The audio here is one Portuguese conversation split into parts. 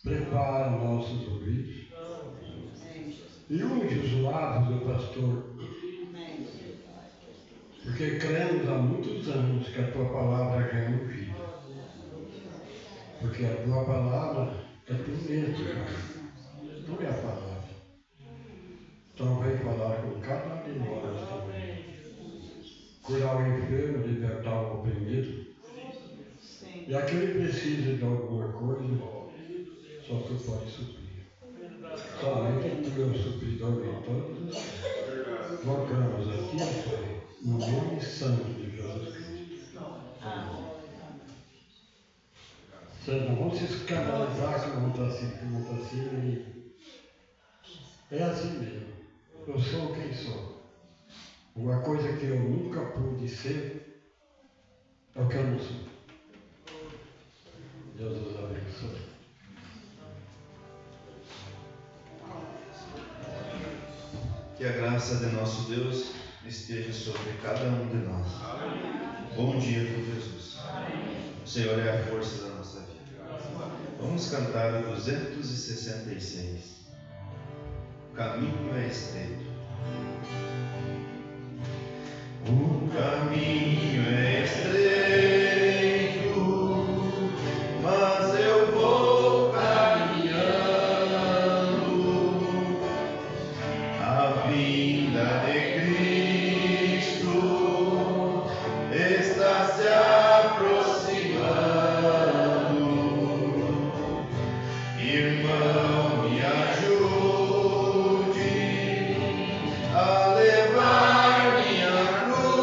Prepara nossos ouvidos e unge os lábios do pastor, porque cremos há muitos anos que a tua palavra já é ungida, porque a tua palavra é tu mesmo, não é a palavra. Então vem falar com cada um de nós também, curar o enfermo, libertar o oprimido, e aquele precisa de alguma coisa, só tu pode suprir. Somente tu é o supridor de todos. Colocamos aqui, Pai, no nome santo de Jesus Cristo. Amém. Vocês não vão se escandalizar que não está assim. É assim mesmo. Eu sou quem sou. Uma coisa que eu nunca pude ser é o que eu não sou. Deus nos abençoe. Que a graça de nosso Deus esteja sobre cada um de nós. Bom dia com Jesus. O Senhor é a força da nossa vida. Vamos cantar o 266. O caminho é estreito. O caminho é estreito, mas eu vou caminhando. A vinda de Cristo está se aproximando. Irmão, me ajude a levar minha cruz.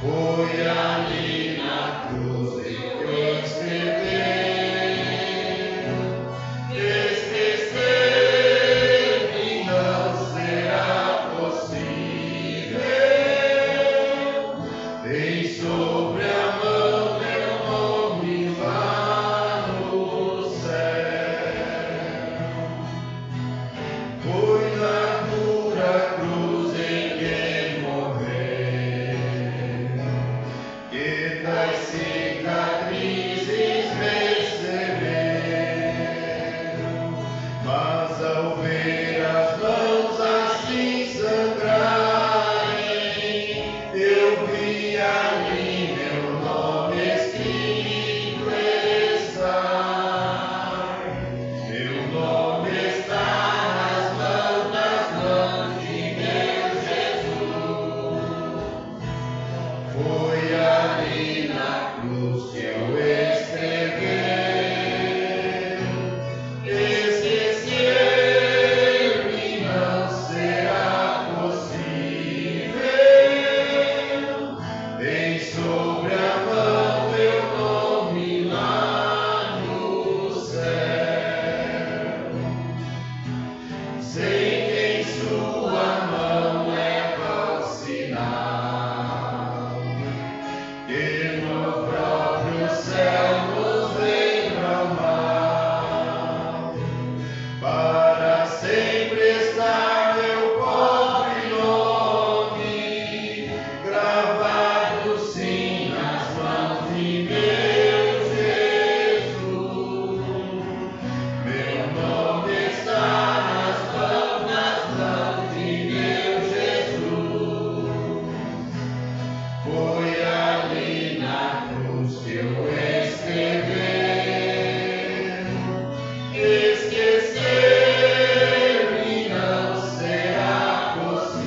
Foi ali na cruz em que o escreveram, esquecer-me não será possível. Tem sobre a mão meu nome lá no céu. Foi na dura cruz em que morreu, que das cicatrizes receberam, mas ao ver as mãos assim sangrarem, eu vi ali meu nome escrito estar. Meu nome está nas mãos de meu Jesus. Foi ali na cruz que eu escrevi. Esquecer-me não será possível. Tem sobre a mão meu nome lá no céu. Sei que em sua mão é o sinal, que no próprio céu nos livra o mal. Para sempre estar meu pobre nome gravado sim nas mãos de meu Jesus. Meu nome está nas mãos de meu Jesus. Foi ali na cruz que eu escrevi. Esquecer-me não será possível.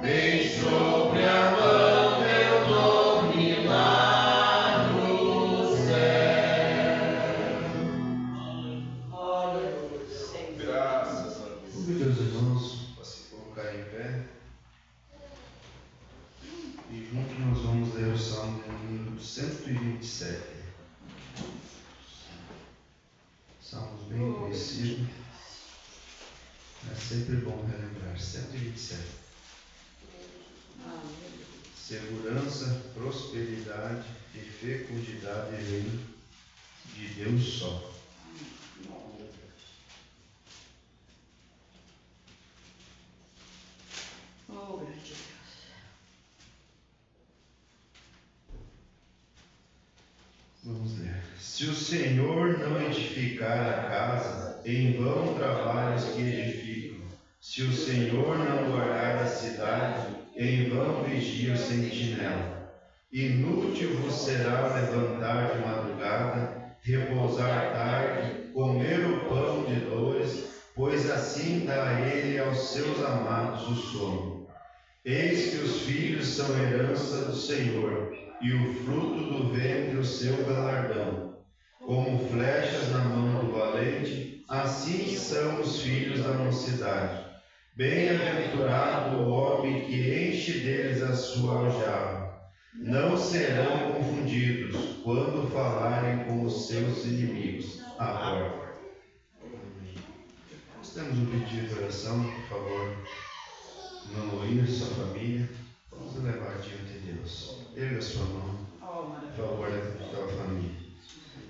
Tem sobre a mão meu nome lá no céu. Graças a Deus. Convido os irmãos para se colocar em pé. E juntos nós vamos ler o Salmo de número 127. Salmos bem conhecidos. É sempre bom relembrar. 127. Segurança, prosperidade e fecundidade vem de Deus só. Oh, grande Deus. Vamos ler. Se o Senhor não edificar a casa, em vão trabalham os que edificam. Se o Senhor não guardar a cidade, em vão vigia o sentinela. Inútil vos será levantar de madrugada, repousar tarde, comer o pão de dores, pois assim dá ele aos seus amados o sono. Eis que os filhos são herança do Senhor, e o fruto do ventre o seu galardão. Como flechas na mão do valente, assim são os filhos da mocidade. Bem-aventurado o homem que enche deles a sua aljava. Não serão confundidos quando falarem com os seus inimigos à porta. Nós temos um pedido de oração, por favor. Não ouvir sua família, vamos levar diante de Deus. Erga sua mão, por favor, da tua família.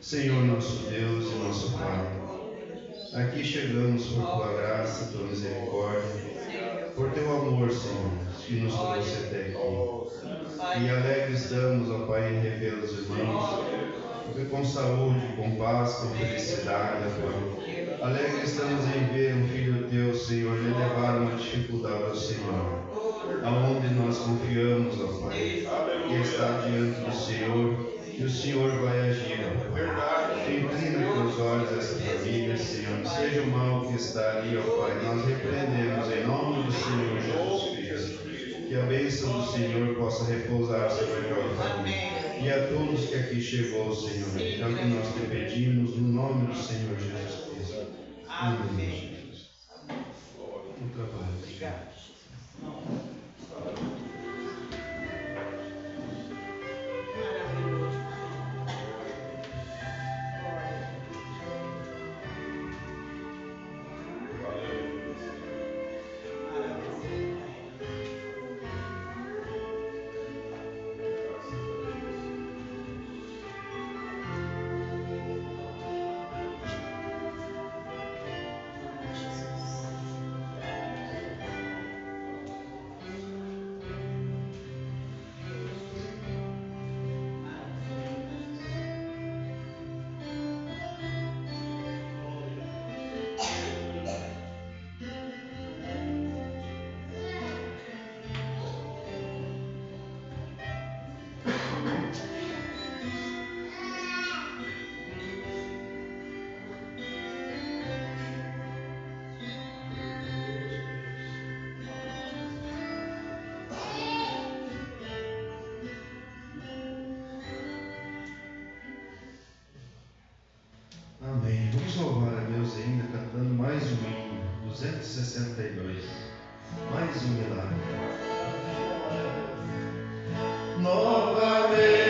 Senhor, nosso Deus e nosso Pai, aqui chegamos por tua graça, tua misericórdia, por teu amor, Senhor, que nos trouxe até aqui. E alegres estamos, ó Pai, em rever os irmãos, porque com saúde, com paz, com felicidade, ó Pai. Alegres estamos em ver um filho teu, Senhor, lhe levar uma dificuldade ao Senhor, aonde nós confiamos, ó Pai, que está diante do Senhor, e o Senhor vai agir, ó Pai. Inclina teus olhos a essa família, Senhor, seja o mal que está ali, ó Pai, nós repreendemos em nome do Senhor Jesus Cristo. Que a bênção do Senhor possa repousar sobre aquela família. E a todos que aqui chegou, Senhor, é o que nós te pedimos no nome do Senhor Jesus Cristo. Amém. No trabalho. Obrigado. 62. Mais um milagre. Novamente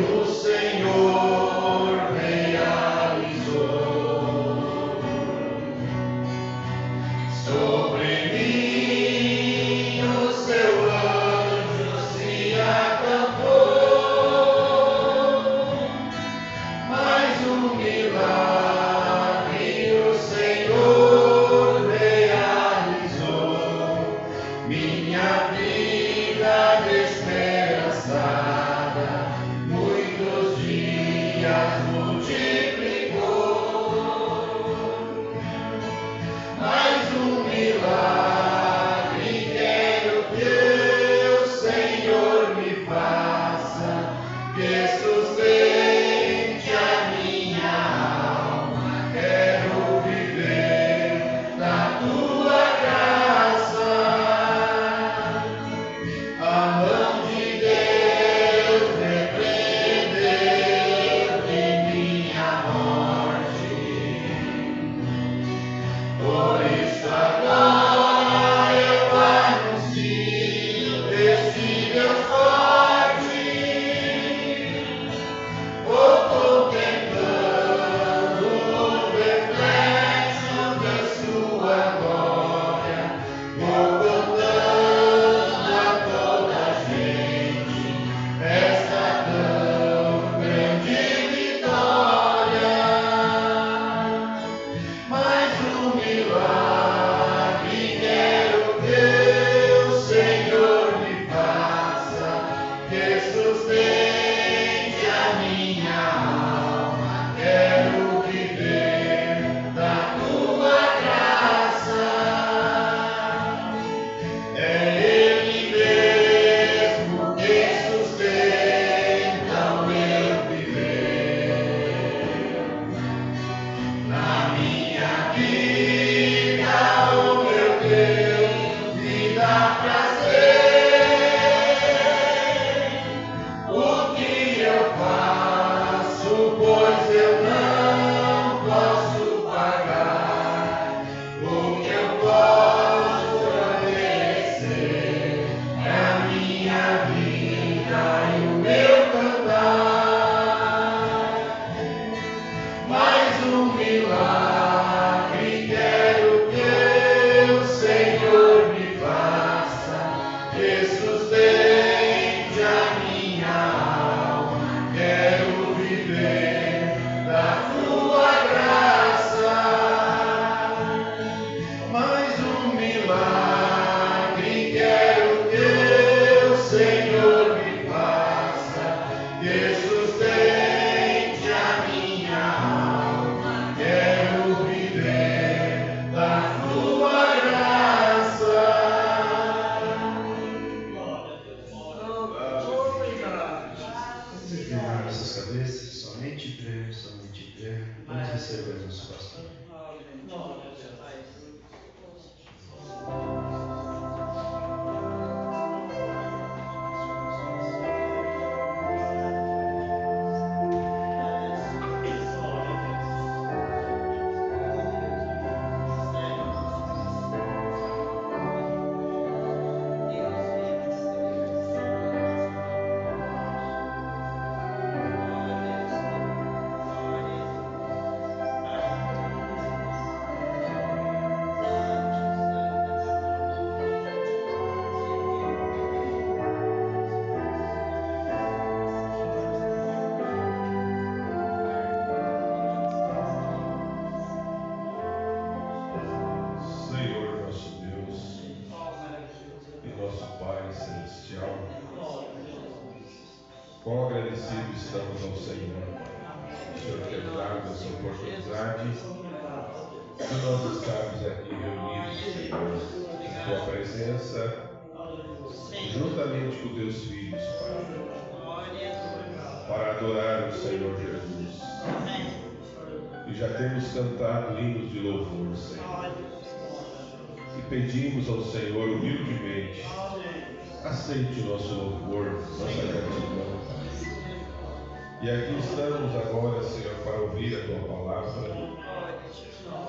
o Senhor realizou sobre mim o seu anjo se acampou. Mais um milagre o Senhor realizou. Minha vida desesperançada, muitos dias multiplicou. Mais um milagre quero que o Senhor me faça, que sustente a minha alma. Quero viver na tua graça. A mão de Deus repreendeu em minha morte. Por isso agora eu anuncio esse Deus forte. Vou contemplando o reflexo da sua glória. Vou contando a toda a gente esta tão grande vitória. Mais um milagre quero que o Senhor me faça, que sustente a minha alma. Quero viver da tua graça. É Ele mesmo quem sustenta o meu viver. Na minha vida, o meu Deus me dá prazer. O que eu faço, pois eu não posso pagar. O que eu posso oferecer é a minha vida e o meu cantar. Mais um milagre quero que o Senhor me faça, que sustente a minha alma. Quero viver da tua graça. Mais um milagre quero que o Senhor me faça, que sustente a minha alma. Quero viver da tua graça. Vamos inclinar nossas cabeças, somente crer, somente crer. Vamos receber nosso pastor. Senhor nosso Deus e nosso Pai Celestial, quão agradecidos estamos ao Senhor, Senhor, ter dado essa oportunidade de nós estarmos aqui reunidos, Senhor, em Tua presença, juntamente com Teus filhos, Pai, para adorar o Senhor Jesus. E já temos cantado hinos de louvor, Senhor. E pedimos ao Senhor humildemente, aceite o nosso louvor, nossa gratidão. E aqui estamos agora, Senhor, para ouvir a Tua palavra,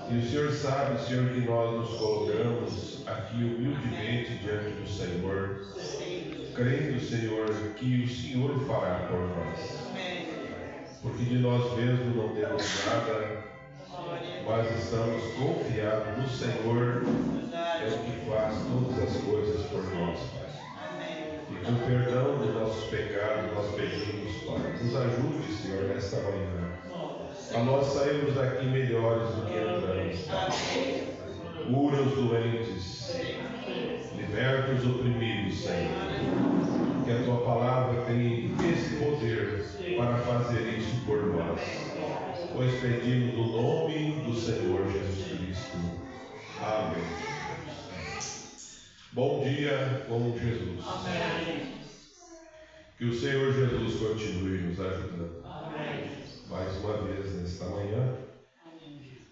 E o Senhor sabe, Senhor, que nós nos colocamos aqui humildemente diante do Senhor, crendo, Senhor, que o Senhor fará por nós. Porque de nós mesmos não temos nada, mas estamos confiados no Senhor, é o que faz todas as coisas por nós, Pai. E com perdão dos nossos pecados, nós pedimos, Pai, nos ajude, Senhor, nesta manhã, a nós sairmos daqui melhores do que entramos, Pai. Cura os doentes, liberta os oprimidos, Senhor. Que a Tua palavra tenha esse poder para fazer isso por nós. Pois pedimos no nome do Senhor Jesus Cristo. Amém. Bom dia com Jesus. Amém. Que o Senhor Jesus continue nos ajudando. Amém. Mais uma vez nesta manhã,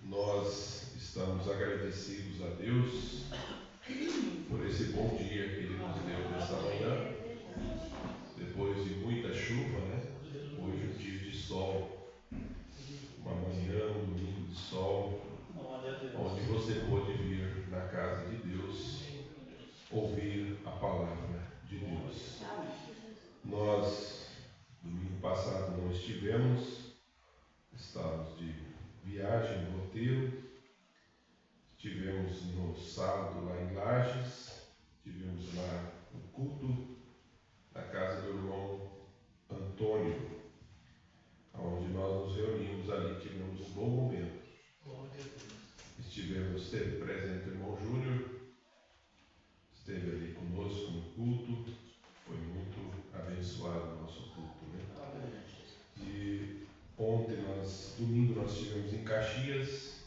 nós estamos agradecidos a Deus por esse bom dia que Ele nos deu nesta manhã, depois de muita chuva, né? Hoje um dia de sol, uma manhã, um domingo de sol, onde você pôde vir na casa de Deus, ouvir a palavra de Deus. Nós, domingo passado, não estivemos, estávamos de viagem no roteiro, estivemos no sábado lá em Lages, estivemos lá no culto na casa do irmão Antônio, onde nós nos reunimos ali, tivemos um bom momento. Esteve presente o irmão Júnior, esteve ali conosco no culto, foi muito abençoado o nosso culto, né? E ontem, domingo, nós estivemos em Caxias,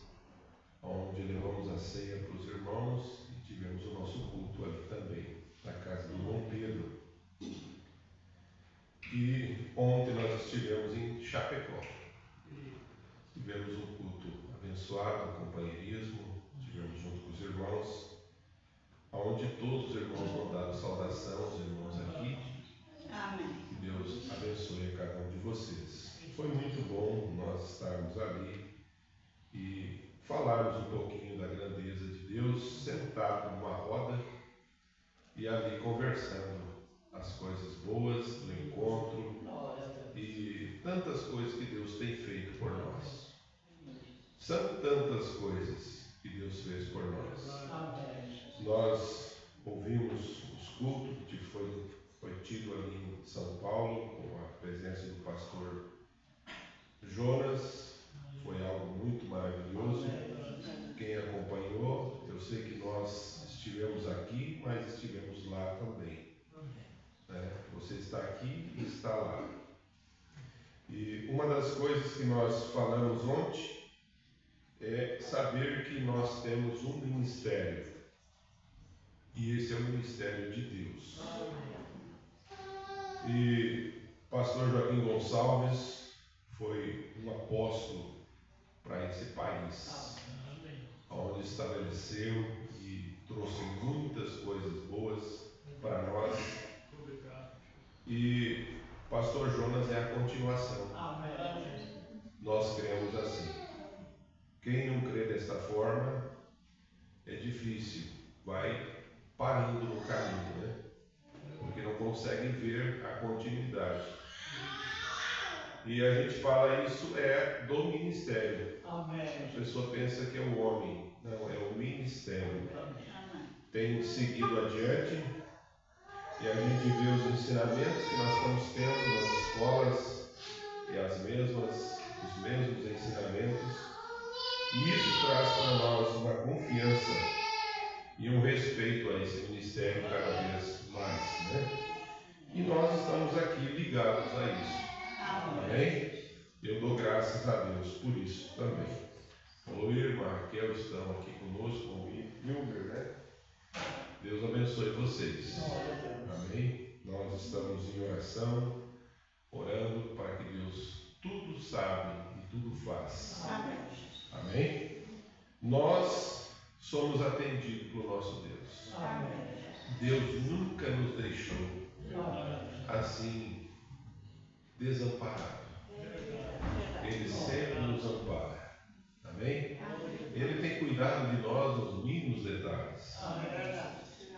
onde levamos a ceia para os irmãos e tivemos o nosso culto ali também, na casa do irmão Pedro. E ontem nós estivemos em Chapecó. Tivemos um culto abençoado, um companheirismo, estivemos junto com os irmãos, onde todos os irmãos mandaram saudação aos irmãos aqui. Amém. Que Deus abençoe a cada um de vocês. Foi muito bom nós estarmos ali e falarmos um pouquinho da grandeza de Deus, sentado numa roda e ali conversando as coisas boas do encontro e tantas coisas que Deus tem feito por nós. São tantas coisas que Deus fez por nós. Nós ouvimos os cultos que foi tido ali em São Paulo, com a presença do pastor Jonas. Foi algo muito maravilhoso. Quem acompanhou, eu sei que nós estivemos aqui, mas estivemos lá também. Você está aqui e está lá. E uma das coisas que nós falamos ontem é saber que nós temos um ministério. E esse é o ministério de Deus. E pastor Joaquim Gonçalves foi um apóstolo para esse país, onde estabeleceu e trouxe muitas coisas boas para nós. E pastor Jonas é a continuação. Nós cremos assim. Quem não crê desta forma é difícil, vai parando no caminho, né? Porque não consegue ver a continuidade. E a gente fala isso do ministério. A pessoa pensa que é o homem, não, é o ministério. Tem seguido adiante e a gente vê os ensinamentos que nós estamos tendo nas escolas e os mesmos ensinamentos. E isso traz para nós uma confiança e um respeito a esse ministério cada vez mais, né? E nós estamos aqui ligados a isso. Amém? Eu dou graças a Deus por isso também. O Luir e a irmã Raquel estão aqui conosco, com o Wilmer, né? Deus abençoe vocês. Amém? Nós estamos em oração, orando para que Deus tudo sabe e tudo faz. Amém? Nós somos atendidos pelo nosso Deus. Deus nunca nos deixou assim desamparado. Ele sempre nos ampara. Amém? Ele tem cuidado de nós nos mínimos detalhes.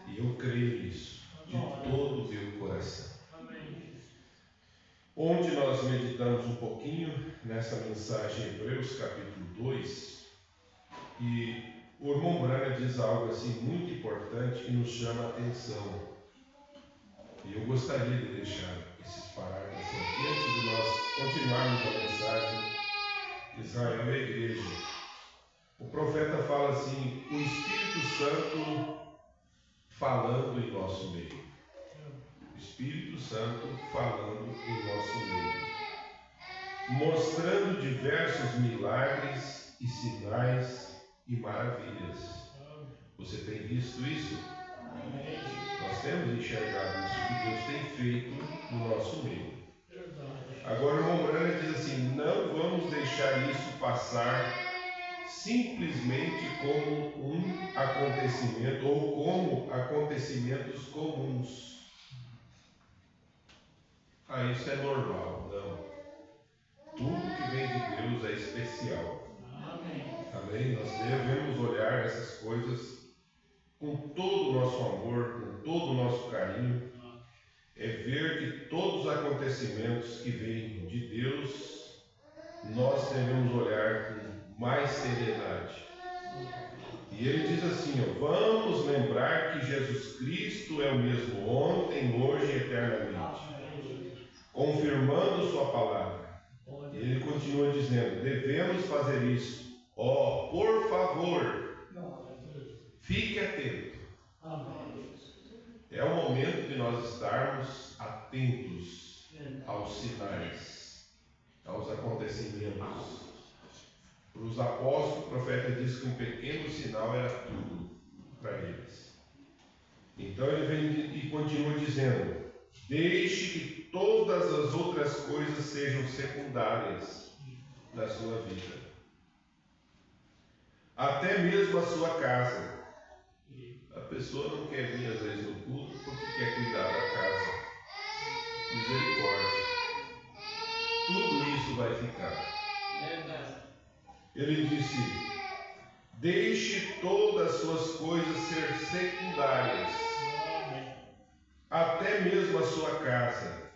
E eu creio nisso, de todo o meu coração. Onde nós meditamos um pouquinho nessa mensagem em Hebreus capítulo 2, e o irmão Branham diz algo assim muito importante que nos chama a atenção. E eu gostaria de deixar esses parágrafos aqui antes de nós continuarmos a mensagem Israel é a igreja. O profeta fala assim: o Espírito Santo falando em nosso meio. O Espírito Santo falando em nosso meio, mostrando diversos milagres e sinais e maravilhas. Você tem visto isso? Nós temos enxergado isso que Deus tem feito no nosso meio. Agora o irmão Branham diz assim: não vamos deixar isso passar simplesmente como um acontecimento ou como acontecimentos comuns. Isso é normal. Não. Tudo que vem de Deus é especial. Amém? Nós devemos olhar essas coisas com todo o nosso amor, com todo o nosso carinho. É ver que todos os acontecimentos que vêm de Deus, nós devemos olhar com mais seriedade. E ele diz assim: vamos lembrar que Jesus Cristo é o mesmo ontem, hoje e eternamente, confirmando sua palavra. E ele continua dizendo: devemos fazer isso. Por favor, fique atento. É o momento de nós estarmos atentos aos sinais, aos acontecimentos. Para os apóstolos, o profeta diz que um pequeno sinal era tudo para eles. Então ele vem e continua dizendo: deixe que todas as outras coisas sejam secundárias na sua vida, até mesmo a sua casa. A pessoa não quer vir às vezes no culto porque quer cuidar da casa. Misericórdia. Tudo isso vai ficar. Ele disse: deixe todas as suas coisas ser secundárias, até mesmo a sua casa,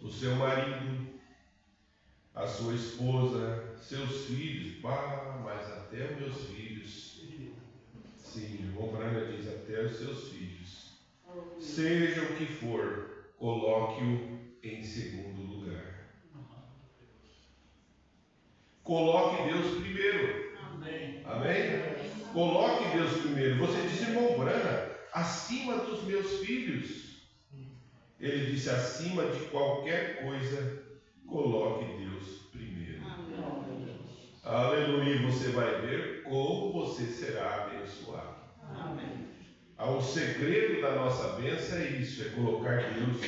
o seu marido, a sua esposa, seus filhos. Mas até os meus filhos. Sim, o Branham diz: até os seus filhos. Seja o que for, coloque-o em segundo lugar. Coloque Deus primeiro. Amém? Coloque Deus primeiro. Você disse: irmão Branham, acima dos meus filhos. Ele disse: acima de qualquer coisa, coloque Deus primeiro. Aleluia. Você vai ver como você será abençoado. O segredo da nossa bênção é isso: é colocar Deus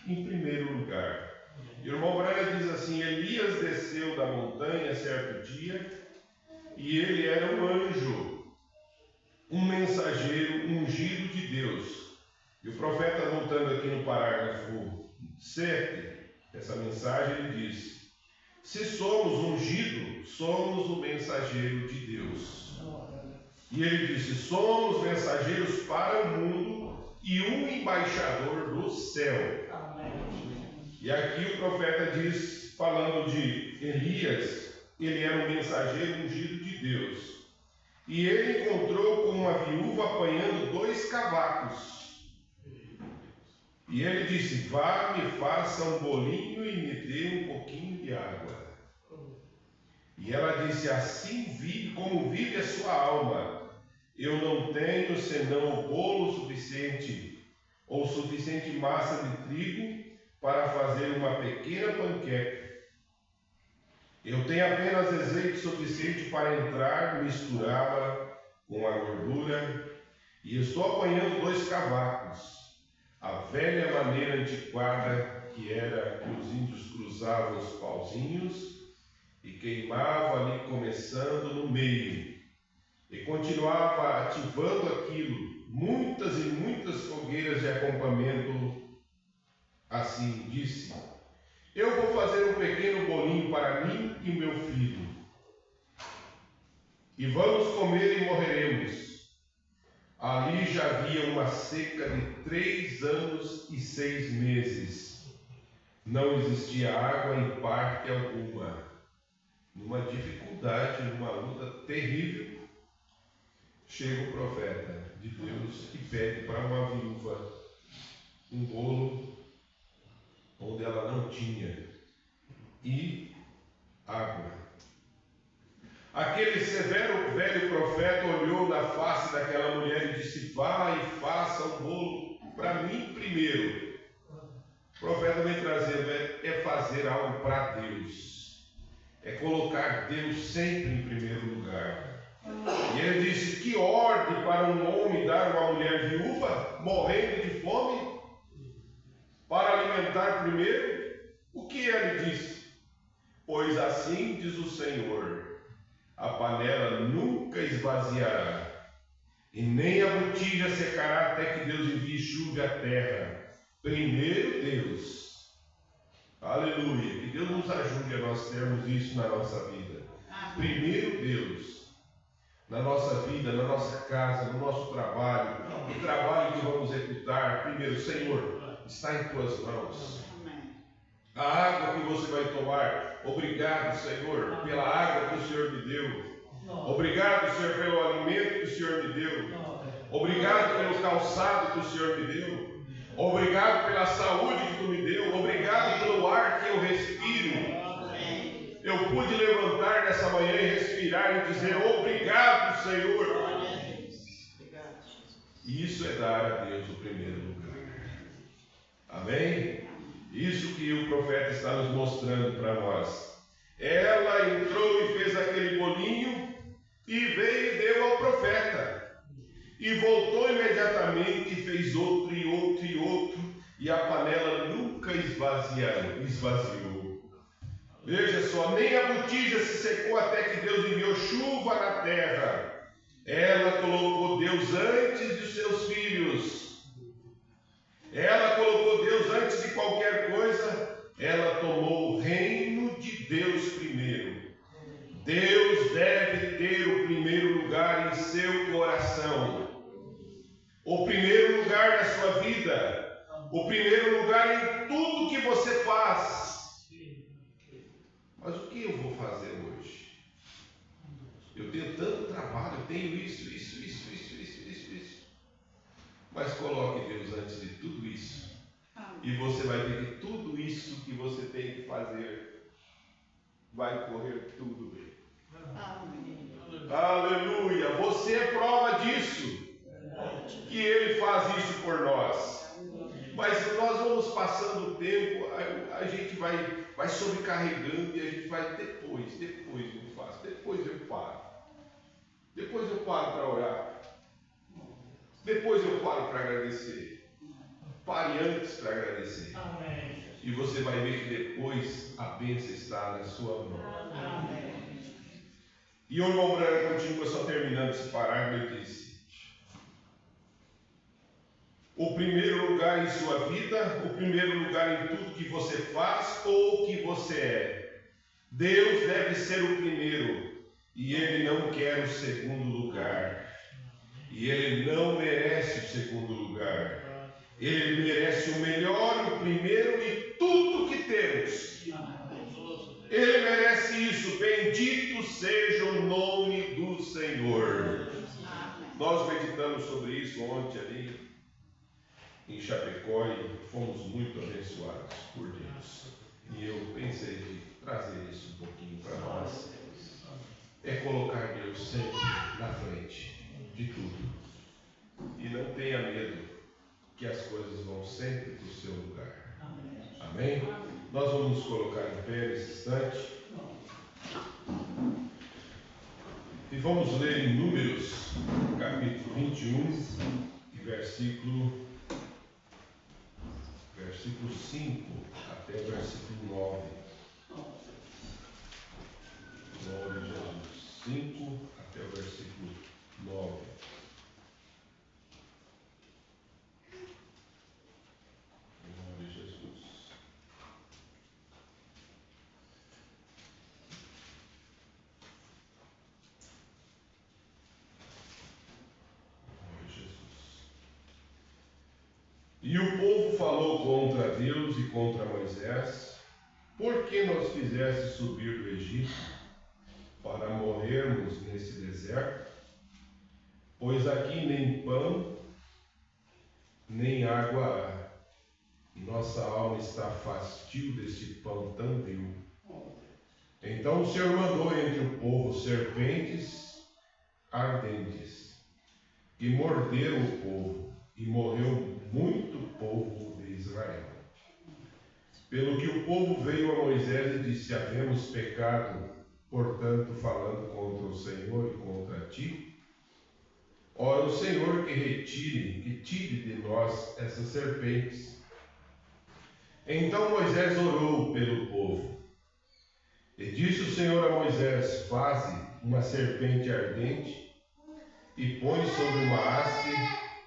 em primeiro lugar. E o irmão Branham diz assim: Elias desceu da montanha certo dia, e ele era um anjo, um mensageiro ungido de Deus. E o profeta, voltando aqui no parágrafo 7 dessa mensagem, ele diz: se somos ungidos, somos o mensageiro de Deus. E ele disse: somos mensageiros para o mundo e um embaixador do céu. E aqui o profeta diz, falando de Elias, ele era um mensageiro ungido de Deus. E ele encontrou com uma viúva apanhando 2 cavacos. E ele disse: vá, me faça um bolinho e me dê um pouquinho de água. E ela disse: assim vive, como vive a sua alma, eu não tenho senão o bolo suficiente, ou suficiente massa de trigo, para fazer uma pequena panqueca. Eu tenho apenas azeite suficiente para entrar, misturá-la com a gordura, e estou apanhando 2 cavacos, a velha maneira antiquada que era que os índios cruzavam os pauzinhos e queimava ali começando no meio, e continuava ativando aquilo, muitas e muitas fogueiras de acampamento. Assim disse: eu vou fazer um pequeno bolinho para mim e meu filho. e vamos comer e morreremos. Ali já havia uma seca de 3 anos e 6 meses. Não existia água em parte alguma. Numa dificuldade, numa luta terrível, chega o profeta de Deus e pede para uma viúva um bolo onde ela não tinha e água. Aquele severo velho profeta olhou na face daquela mulher e disse: vá e faça um bolo para mim primeiro. O profeta vem trazendo é fazer algo para Deus, é colocar Deus sempre em primeiro lugar. E ele disse: que ordem para um homem dar uma mulher viúva morrendo de fome para alimentar primeiro? O que ele disse? Pois assim diz o Senhor: a panela nunca esvaziará, e nem a botija secará até que Deus envie chuva à terra. Primeiro Deus. Aleluia. Que Deus nos ajude a nós termos isso na nossa vida. Primeiro Deus. Na nossa vida, na nossa casa, no nosso trabalho, no trabalho que vamos executar. Primeiro, Senhor, está em tuas mãos. A água que você vai tomar, obrigado, Senhor, pela água que o Senhor me deu. Obrigado, Senhor, pelo alimento que o Senhor me deu. Obrigado pelo calçado que o Senhor me deu. Obrigado pela saúde que tu me deu. Obrigado pelo ar que eu respiro. Eu pude levantar nessa manhã e respirar e dizer obrigado, Senhor. E isso é dar a Deus o primeiro lugar. Amém? Isso que o profeta está nos mostrando para nós. Ela entrou e fez aquele bolinho e veio e deu ao profeta. E voltou imediatamente e fez outro e outro e outro. E a panela nunca esvaziou. Veja só, nem a botija se secou até que Deus enviou chuva na terra. Ela colocou Deus antes de seus filhos. Ela colocou Deus antes de qualquer coisa. Ela tomou o reino de Deus primeiro. Deus deve ter o primeiro lugar em seu coração. O primeiro lugar na sua vida. O primeiro lugar em tudo que você faz. Mas o que eu vou fazer hoje? Eu tenho tanto trabalho, eu tenho isso. Mas coloque Deus antes de tudo isso. E você vai ver que tudo isso que você tem que fazer vai correr tudo bem. Aleluia! Você é prova disso. Que Ele faz isso por nós. Mas nós vamos passando o tempo, a gente vai sobrecarregando e a gente vai depois eu faço, depois eu paro. Depois eu paro para orar. Depois eu paro para agradecer. Pare antes para agradecer. Amém. E você vai ver que depois a bênção está na sua mão. Amém. E o irmão Branco continua só terminando esse parágrafo e diz: o primeiro lugar em sua vida, o primeiro lugar em tudo que você faz ou que você é. Deus deve ser o primeiro e Ele não quer o segundo lugar. E Ele não merece o segundo lugar. Ele merece o melhor, o primeiro e tudo que temos. Ele merece isso. Bendito seja o nome do Senhor. Nós meditamos sobre isso ontem ali em Chapecó e fomos muito abençoados por Deus. E eu pensei de trazer isso um pouquinho para nós. É colocar Deus sempre na frente de tudo. E não tenha medo que as coisas vão sempre para o seu lugar. Amém? Nós vamos nos colocar em pé nesse instante. E vamos ler em Números, capítulo 21, versículo 5 até o versículo 9. Glória a Jesus. 5 até o versículo 9. Glória a Jesus. E o povo falou contra Deus e contra Moisés: por que nos fizeste subir do Egito para morrermos nesse deserto? Pois aqui nem pão, nem água há. Nossa alma está fastio deste pão tão vil. Então o Senhor mandou entre o povo serpentes ardentes, que morderam o povo, e morreu muito povo de Israel. Pelo que o povo veio a Moisés e disse: havemos pecado, portanto, falando contra o Senhor e contra ti. Ora, o Senhor que tire de nós essas serpentes. Então Moisés orou pelo povo. E disse o Senhor a Moisés: faze uma serpente ardente e põe sobre uma haste,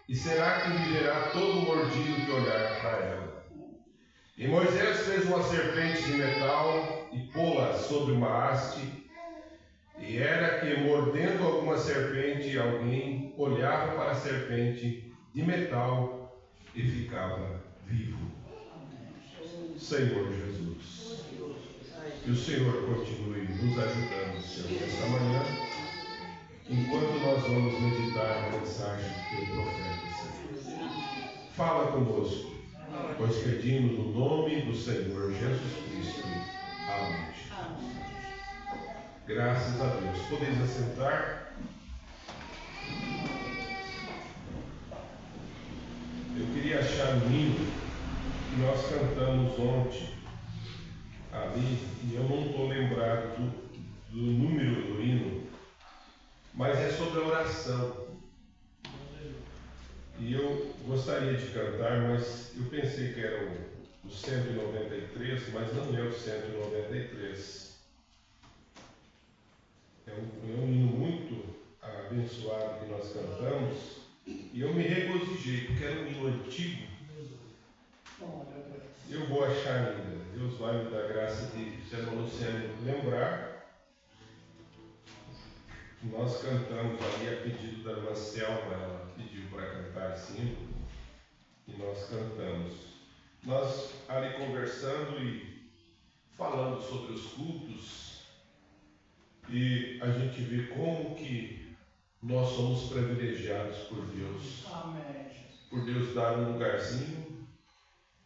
e será que viverá todo mordido que olhar para ela. E Moisés fez uma serpente de metal e pô-la sobre uma haste, e era que, mordendo alguma serpente, alguém olhava para a serpente de metal e ficava vivo. Senhor Jesus, que o Senhor continue nos ajudando, Senhor, esta manhã, enquanto nós vamos meditar na mensagem do teu profeta, Senhor. Fala conosco, pois pedimos no nome do Senhor Jesus Cristo. Amém. Graças a Deus. Podeis assentar. Eu queria achar um hino que nós cantamos ontem ali, e eu não estou lembrado do número do hino, mas é sobre a oração. E eu gostaria de cantar, mas eu pensei que era o 193, mas não é o 193. É um hino muito abençoado que nós cantamos, e eu me regozijei, porque era um hino antigo. Eu vou achar ainda. Deus vai me dar graça de, se a irmã Luciane lembrar. Nós cantamos ali a pedido da irmã Selma, ela pediu para cantar esse hino, e nós cantamos. Nós ali conversando e falando sobre os cultos, e a gente vê como que nós somos privilegiados por Deus. Amém. Por Deus dar um lugarzinho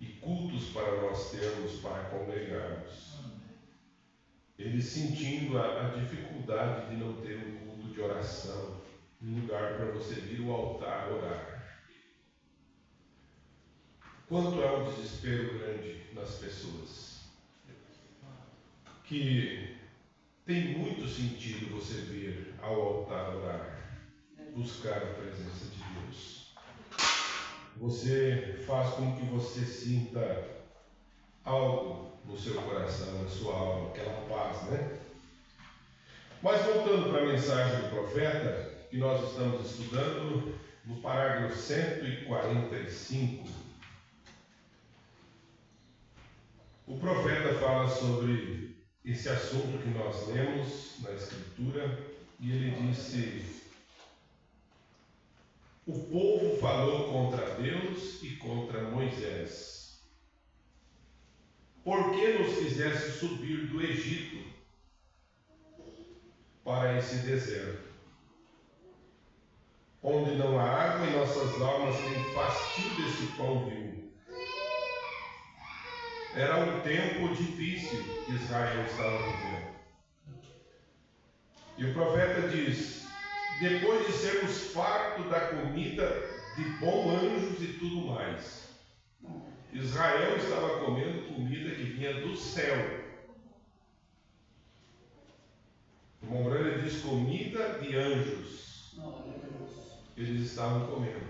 e cultos para nós termos, para congregarmos. Ele sentindo a dificuldade de não ter um culto de oração, um lugar para você vir ao altar orar. Quanto é um desespero grande nas pessoas, que tem muito sentido você vir ao altar orar, buscar a presença de Deus. Você faz com que você sinta algo no seu coração, na sua alma, aquela paz, né? Mas voltando para a mensagem do profeta, que nós estamos estudando, no parágrafo 145, o profeta fala sobre esse assunto que nós lemos na Escritura, e ele disse: o povo falou contra Deus e contra Moisés. Por que nos fizeste subir do Egito para esse deserto, onde não há água e nossas almas têm fastio desse pão vil? Era um tempo difícil que Israel estava vivendo. E o profeta diz: depois de sermos fartos da comida de bons anjos e tudo mais, Israel estava comendo comida que vinha do céu. O Mombrana diz comida de anjos. Eles estavam comendo.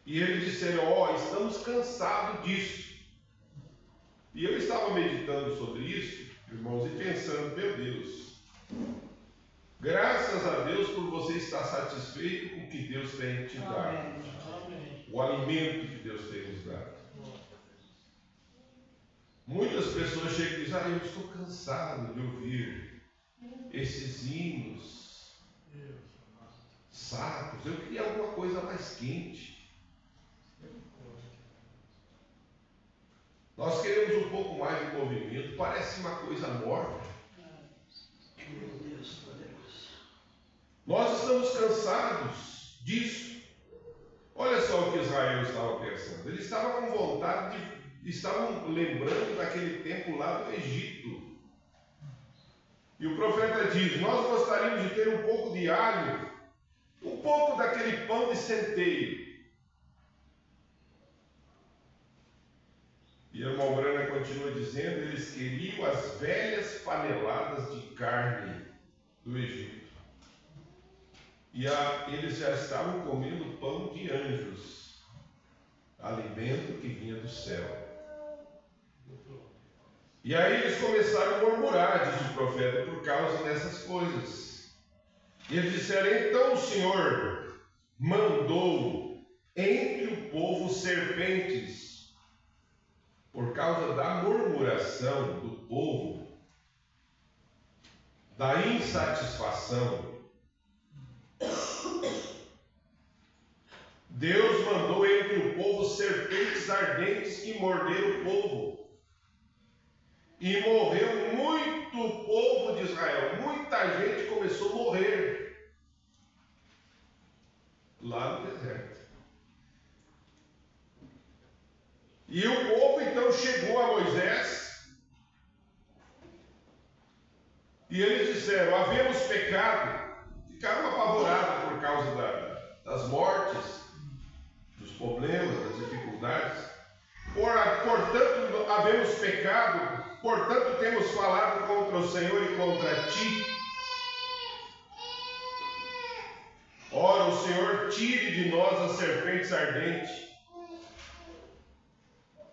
E eles disseram: estamos cansados disso. E eu estava meditando sobre isso, irmãos, e pensando: meu Deus, graças a Deus por você estar satisfeito com o que Deus tem te dado. O alimento que Deus tem nos dado. Muitas pessoas chegam e dizem: eu estou cansado de ouvir esses hinos sacros, eu queria alguma coisa mais quente. Nós queremos um pouco mais de movimento, parece uma coisa morta. Meu Deus poderoso. Nós estamos cansados disso. Olha só o que Israel estava pensando. Eles estavam com vontade estavam lembrando daquele tempo lá do Egito. E o profeta diz: nós gostaríamos de ter um pouco de alho, um pouco daquele pão de centeio. E a irmã Brana continua dizendo: eles queriam as velhas paneladas de carne do Egito. E eles já estavam comendo pão de anjos, alimento que vinha do céu. E aí eles começaram a murmurar, diz o profeta, por causa dessas coisas. E eles disseram: então o Senhor mandou entre o povo serpentes, por causa da murmuração do povo, da insatisfação. Deus mandou entre o povo serpentes ardentes que morderam o povo. E morreu muito povo de Israel. Muita gente começou a morrer lá no deserto. E o povo então chegou a Moisés e eles disseram: havemos pecado. Ficaram apavorados por causa das mortes, dos problemas, das dificuldades. Portanto, havemos pecado. Portanto, temos falado contra o Senhor e contra ti. Ora, o Senhor tire de nós as serpentes ardentes.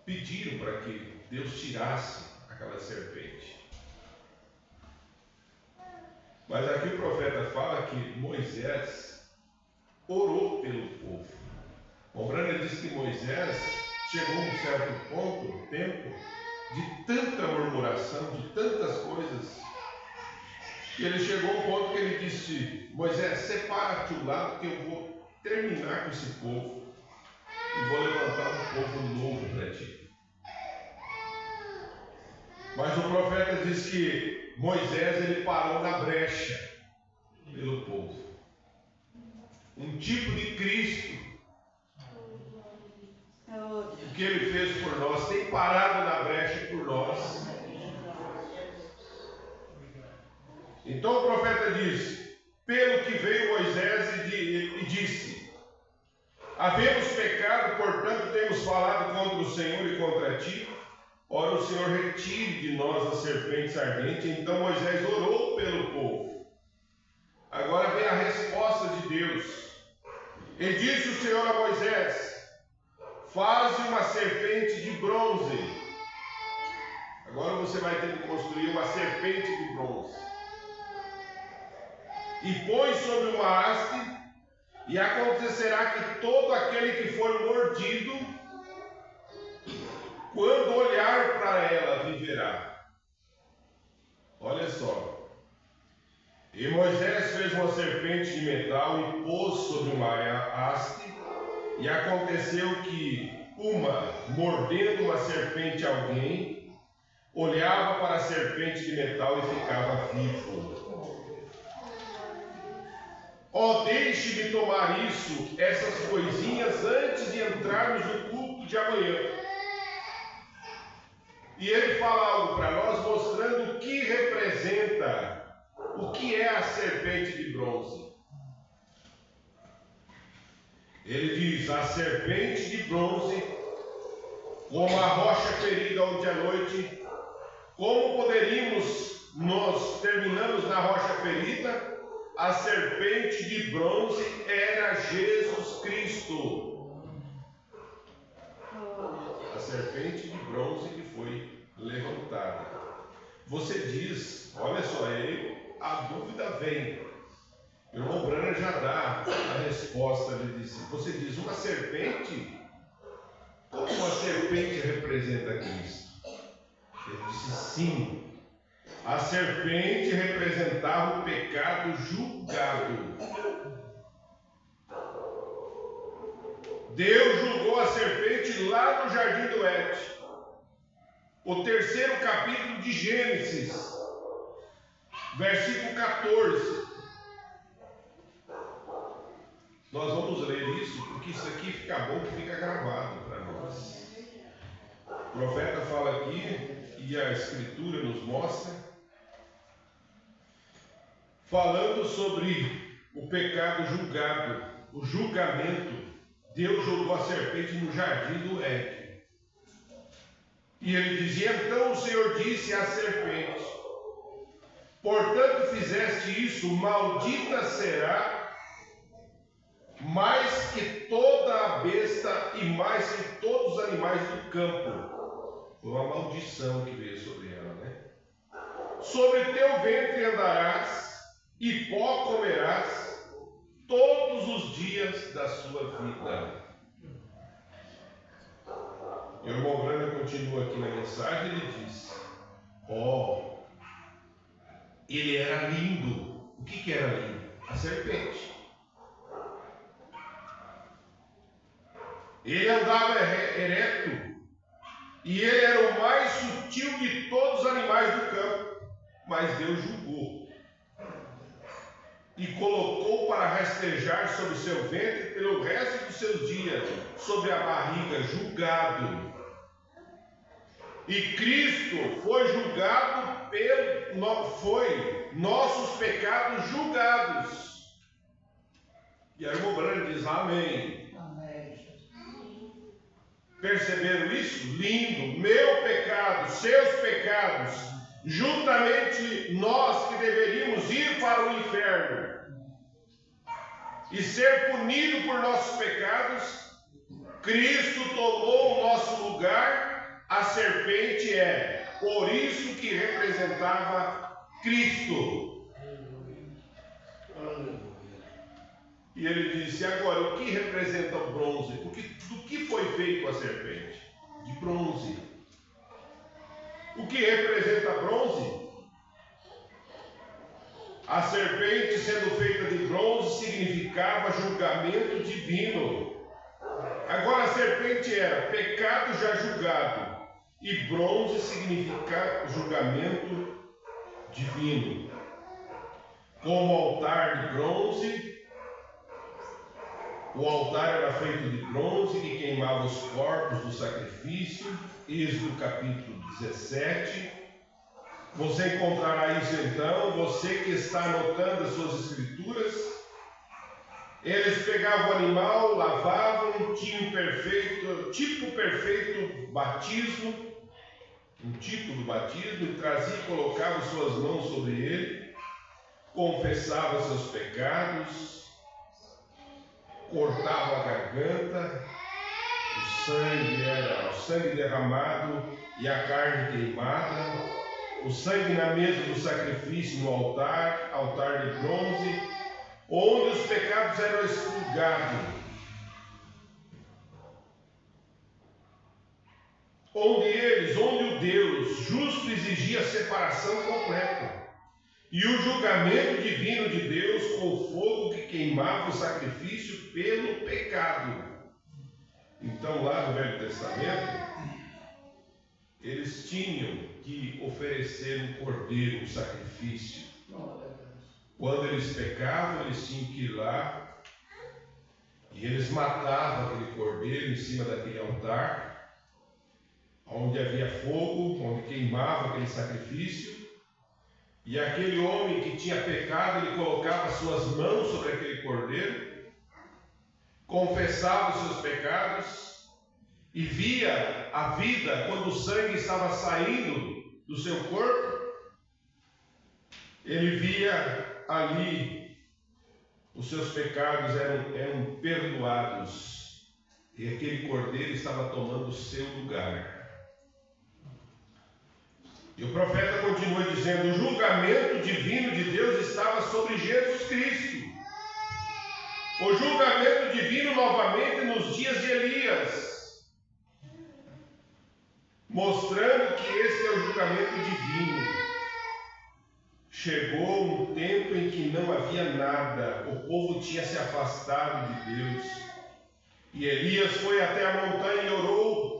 Pediram para que Deus tirasse aquela serpente. Mas aqui o profeta fala que Moisés orou pelo povo. O Brana diz que Moisés chegou a um certo tempo, de tanta murmuração, de tantas coisas, e ele chegou a um ponto que ele disse: Moisés, separa-te o lado que eu vou terminar com esse povo e vou levantar um povo novo para ti. Mas o profeta diz que Moisés ele parou na brecha pelo povo. Um tipo de Cristo. O que ele fez por nós, tem parado na brecha por nós. Então o profeta diz: pelo que veio Moisés e disse: havemos pecado, portanto temos falado contra o Senhor e contra ti. Ora, o Senhor retire de nós as serpentes ardentes. Então Moisés orou pelo povo. Agora vem a resposta de Deus. E disse o Senhor a Moisés: faze uma serpente de bronze. Agora você vai ter que construir uma serpente de bronze. E põe sobre uma haste, e acontecerá que todo aquele que for mordido, quando olhar para ela, viverá. Olha só. E Moisés fez uma serpente de metal e pôs sobre uma haste, e aconteceu que mordendo uma serpente alguém, olhava para a serpente de metal e ficava vivo. Ó, deixe-me tomar essas coisinhas antes de entrarmos no culto de amanhã. E ele fala algo para nós, mostrando o que representa, o que é a serpente de bronze. Ele diz: a serpente de bronze, como a rocha ferida ontem à noite. Como poderíamos, nós terminamos na rocha ferida? A serpente de bronze era Jesus Cristo. A serpente de bronze que foi levantada. Você diz, olha só, aí a dúvida vem. O irmão Brana já dá a resposta. Ele disse: você diz, uma serpente? Como uma serpente representa Cristo? Ele disse: sim. A serpente representava o pecado julgado. Deus julgou a serpente lá no jardim do Éden. o terceiro capítulo de Gênesis, versículo 14. Nós vamos ler isso, porque isso aqui fica bom, que fica gravado para nós. O profeta fala aqui, e a Escritura nos mostra, falando sobre o pecado julgado, o julgamento. Deus jogou a serpente no jardim do Éden. E ele dizia: então o Senhor disse à serpente: portanto fizeste isso, maldita será mais que toda a besta e mais que todos os animais do campo. Foi uma maldição que veio sobre ela, né? Sobre teu ventre andarás e pó comerás todos os dias da sua vida. E o irmão Brana continua aqui na mensagem, ele diz: ele era lindo. O que era lindo? A serpente. Ele andava ereto, e ele era o mais sutil de todos os animais do campo. Mas Deus julgou e colocou para rastejar sobre seu ventre pelo resto dos seus dias, sobre a barriga, julgado. E Cristo foi julgado foi nossos pecados julgados. E aí o irmão Brando diz: amém. Perceberam isso? Lindo. Meu pecado, seus pecados, juntamente nós que deveríamos ir para o inferno e ser punido por nossos pecados, Cristo tomou o nosso lugar. A serpente por isso que representava Cristo. E ele disse: agora, o que representa o bronze? Do que foi feito a serpente? De bronze. O que representa bronze? A serpente, sendo feita de bronze, significava julgamento divino. Agora, a serpente era pecado já julgado, e bronze significa julgamento divino. Como altar de bronze, o altar era feito de bronze que queimava os corpos do sacrifício. Êxodo capítulo 17. Você encontrará isso então, você que está anotando as suas escrituras. Eles pegavam o animal, lavavam, tinham tipo perfeito batismo, um tipo do batismo, e trazia e colocava suas mãos sobre ele, confessava seus pecados, cortava a garganta, o sangue era o sangue derramado e a carne queimada, o sangue na mesa do sacrifício no altar de bronze, onde os pecados eram expurgados, onde o Deus justo exigia separação completa, e o julgamento divino de Deus com o fogo que queimava o sacrifício pelo pecado. Então, lá no Velho Testamento, eles tinham que oferecer um cordeiro, um sacrifício. Quando eles pecavam, eles tinham que ir lá e eles matavam aquele cordeiro em cima daquele altar, onde havia fogo, onde queimava aquele sacrifício. E aquele homem que tinha pecado, ele colocava suas mãos sobre aquele cordeiro, confessava os seus pecados e via a vida quando o sangue estava saindo do seu corpo. Ele via ali os seus pecados eram perdoados e aquele cordeiro estava tomando o seu lugar. E o profeta continua dizendo: o julgamento divino de Deus estava sobre Jesus Cristo. O julgamento divino novamente nos dias de Elias, mostrando que esse é o julgamento divino. Chegou um tempo em que não havia nada, o povo tinha se afastado de Deus. E Elias foi até a montanha e orou.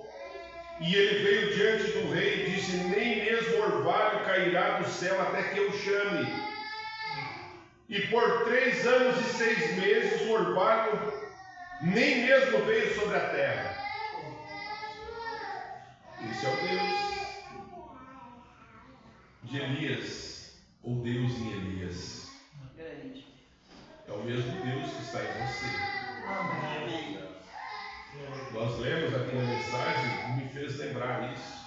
E ele veio diante do rei e disse: nem mesmo orvalho cairá do céu até que eu chame. E por 3 anos e 6 meses o orvalho nem mesmo veio sobre a terra. Esse é o Deus de Elias, ou Deus em Elias. É o mesmo Deus que está em você. Amém. Nós lemos aqui na mensagem e me fez lembrar isso.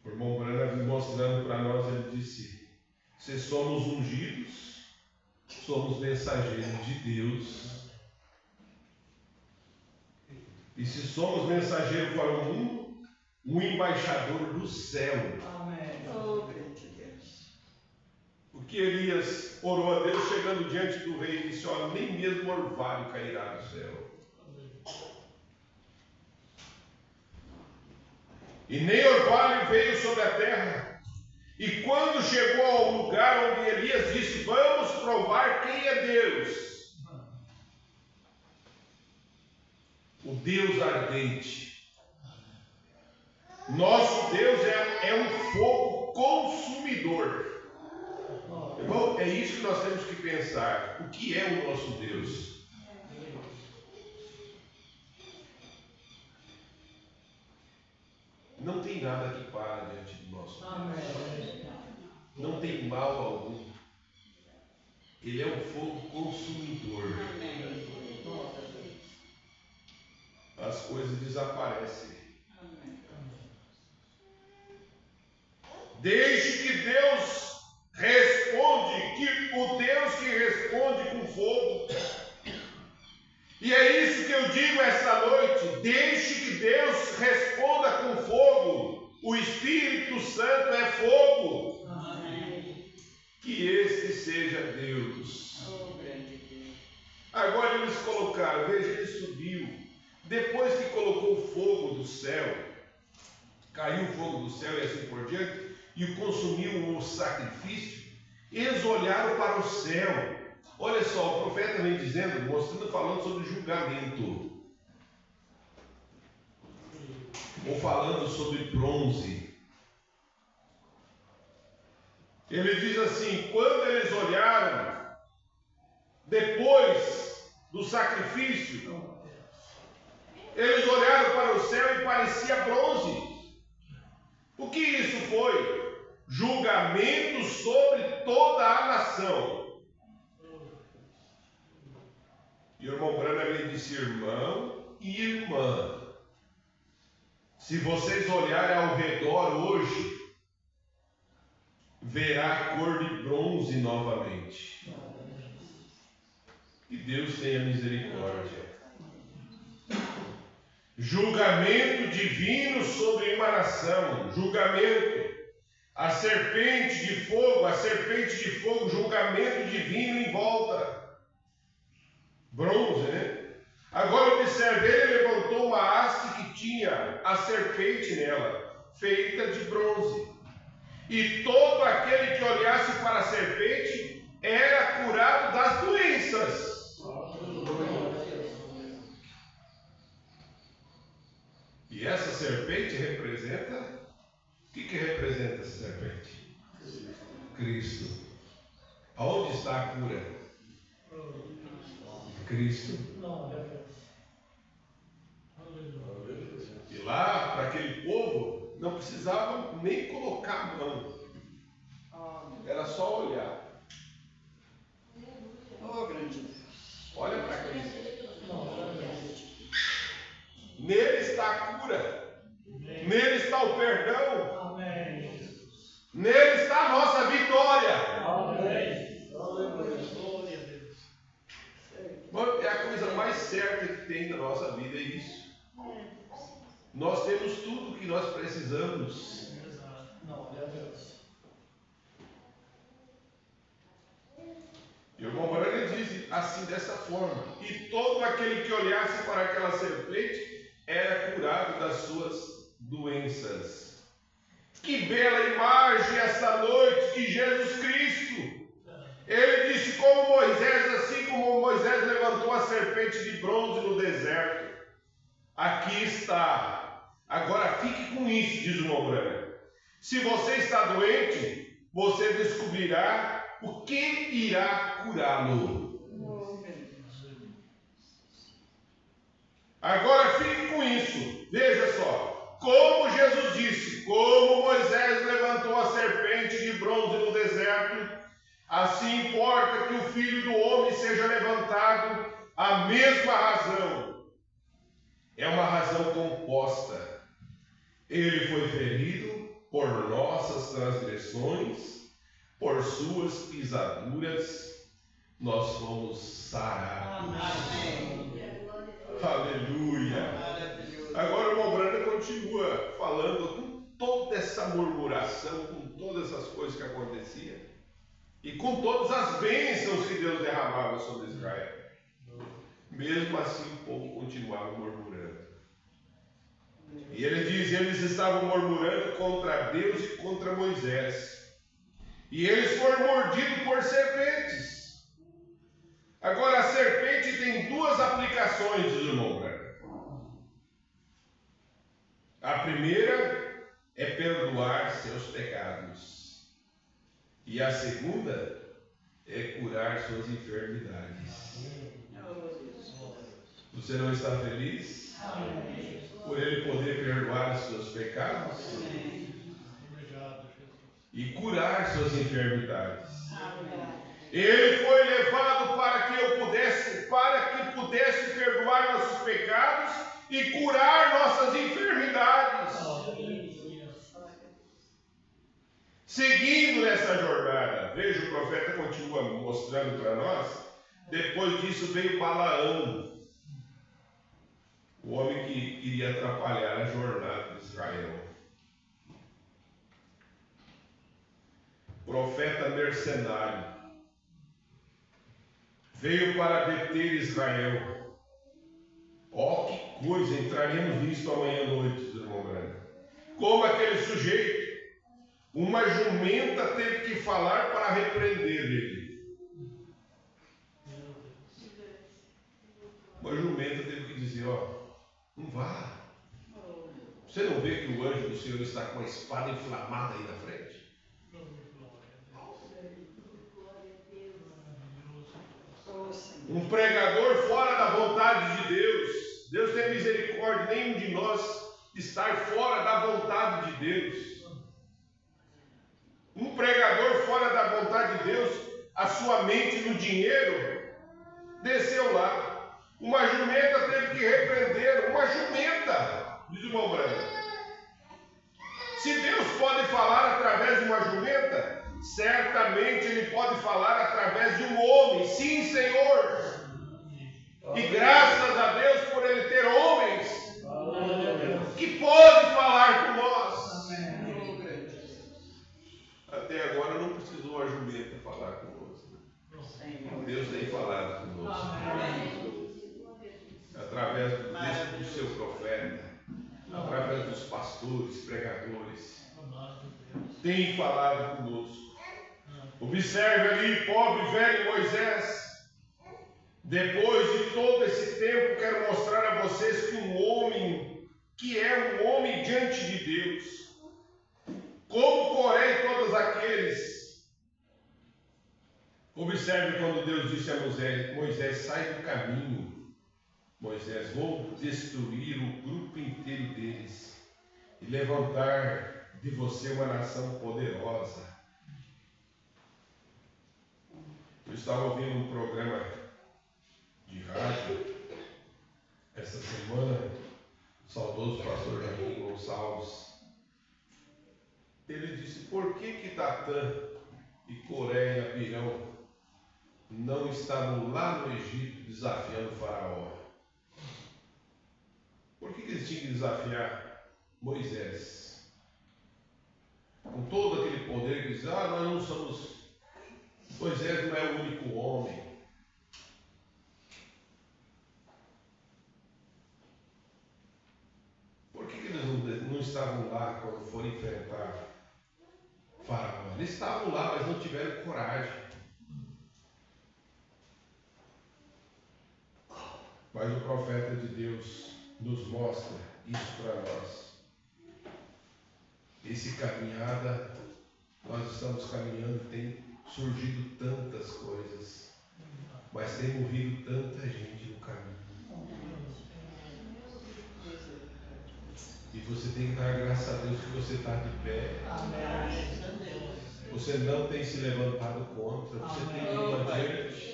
O irmão Branham mostrando para nós, ele disse: se somos ungidos, somos mensageiros de Deus. E se somos mensageiros para o mundo, um embaixador do céu. Amém. Oh, grande Deus. Porque Elias orou a Deus, chegando diante do rei, e disse: olha, nem mesmo orvalho cairá do céu. E nem orvalho veio sobre a terra. E quando chegou ao lugar onde Elias disse: vamos provar quem é Deus, o Deus ardente. Nosso Deus é um fogo consumidor. Irmão, é isso que nós temos que pensar. O que é o nosso Deus? Não tem nada que para diante do nosso Deus. Não tem mal algum. Ele é um fogo consumidor. As coisas desaparecem. Desde que Deus responde, que o Deus que responde com fogo. E é isso que eu digo essa noite: desde que Deus responda com fogo, o Espírito Santo é fogo. Amém. Que este seja Deus. Oh, grande Deus. Agora eles colocaram, veja, ele subiu. Depois que colocou o fogo do céu, caiu o fogo do céu e assim por diante, e consumiu o sacrifício, eles olharam para o céu. Olha só, o profeta vem dizendo, mostrando, falando sobre julgamento, ou falando sobre bronze. Ele diz assim: quando eles olharam depois do sacrifício, eles olharam para o céu e parecia bronze. O que isso foi? Julgamento sobre toda a nação. E o irmão Branham disse: irmão e irmã, se vocês olharem ao redor hoje, verá a cor de bronze novamente. Que Deus tenha misericórdia. Julgamento divino sobre uma nação. Julgamento. A serpente de fogo, julgamento divino em volta. Bronze, né? Agora observe, ele levantou uma haste que tinha a serpente nela, feita de bronze. E todo aquele que olhasse para a serpente era curado das doenças. E essa serpente representa... O que representa essa serpente? Cristo. Aonde está a cura? Cristo. E lá, para aquele povo, não precisavam nem colocar a mão. Era só olhar. Oh, grande Deus. Olha para Cristo. Nele está a cura. Nele está o perdão. Nele está a nossa vitória. É a coisa mais certa que tem na nossa vida, é isso. Nós temos tudo o que nós precisamos. E o irmão Branham diz assim, dessa forma: e todo aquele que olhasse para aquela serpente era curado das suas doenças. Que bela imagem essa noite de Jesus Cristo. Ele disse: como Moisés, assim como Moisés levantou a serpente de bronze no deserto, Aqui está. Agora fique com isso, diz o irmão Branco. Se você está doente, você descobrirá o que irá curá-lo. Agora fique com isso. Veja só. Como Jesus disse, como Moisés levantou a serpente de bronze no deserto, assim importa que o Filho do Homem seja levantado. A mesma razão. É uma razão composta. Ele foi ferido por nossas transgressões, por suas pisaduras, nós fomos sarados. Aleluia. Agora o irmão Branda continua falando com toda essa murmuração, com todas essas coisas que aconteciam e com todas as bênçãos que Deus derramava sobre Israel. Mesmo assim o povo continuava murmurando. E ele diz, eles estavam murmurando contra Deus e contra Moisés. E eles foram mordidos por serpentes. Agora a serpente tem duas aplicações, diz o irmão Branco. A primeira é perdoar seus pecados. E a segunda é curar suas enfermidades. Você não está feliz? Por ele poder perdoar os seus pecados? E curar suas enfermidades. Ele foi levado para que pudesse perdoar nossos pecados e curar nossas enfermidades. Seguindo nessa jornada, veja, o profeta continua mostrando para nós. Depois disso veio Balaão, o homem que iria atrapalhar a jornada de Israel. Profeta mercenário. Veio para deter Israel. Ó, que coisa, entraremos nisso amanhã à noite, irmão Branco. Como aquele sujeito, uma jumenta teve que falar para repreender ele. Uma jumenta teve que dizer, ó, não vá. Você não vê que o anjo do Senhor está com a espada inflamada aí na frente? Um pregador fora da vontade de Deus. Deus tem misericórdia, nenhum de nós estar fora da vontade de Deus. Um pregador fora da vontade de Deus, a sua mente no dinheiro, desceu lá. Uma jumenta teve que repreender, uma jumenta, diz o irmão Branco. Se Deus pode falar através de uma jumenta, certamente Ele pode falar através de um homem. Sim, Senhor. E graças a Deus por Ele ter homens que podem falar com nós. Até agora não precisou a jumenta falar conosco. Deus tem falado conosco. Através do seu profeta, através dos pastores, pregadores, tem falado conosco. Observe ali, pobre velho Moisés. Depois de todo esse tempo, quero mostrar a vocês que um homem, que é um homem diante de Deus, como Coré e todos aqueles. Observe quando Deus disse a Moisés, sai do caminho. Moisés, vou destruir o grupo inteiro deles e levantar de você uma nação poderosa. Eu estava ouvindo um programa de rádio essa semana, o saudoso pastor Joaquim Gonçalves. Ele disse, por que Datã e Coré e Abirão não estavam lá no Egito desafiando o faraó? Por que eles tinham que desafiar Moisés? Com todo aquele poder que diz, nós não somos... Moisés não é o único homem. Por que eles não estavam lá quando foram enfrentar Faraó? Eles estavam lá, mas não tiveram coragem. Mas o profeta de Deus nos mostra isso para nós. Esse caminhada, nós estamos caminhando, tem surgido tantas coisas, mas tem morrido tanta gente no caminho. E você tem que dar graças a Deus que você está de pé. Você não tem se levantado contra, você tem ido adiante.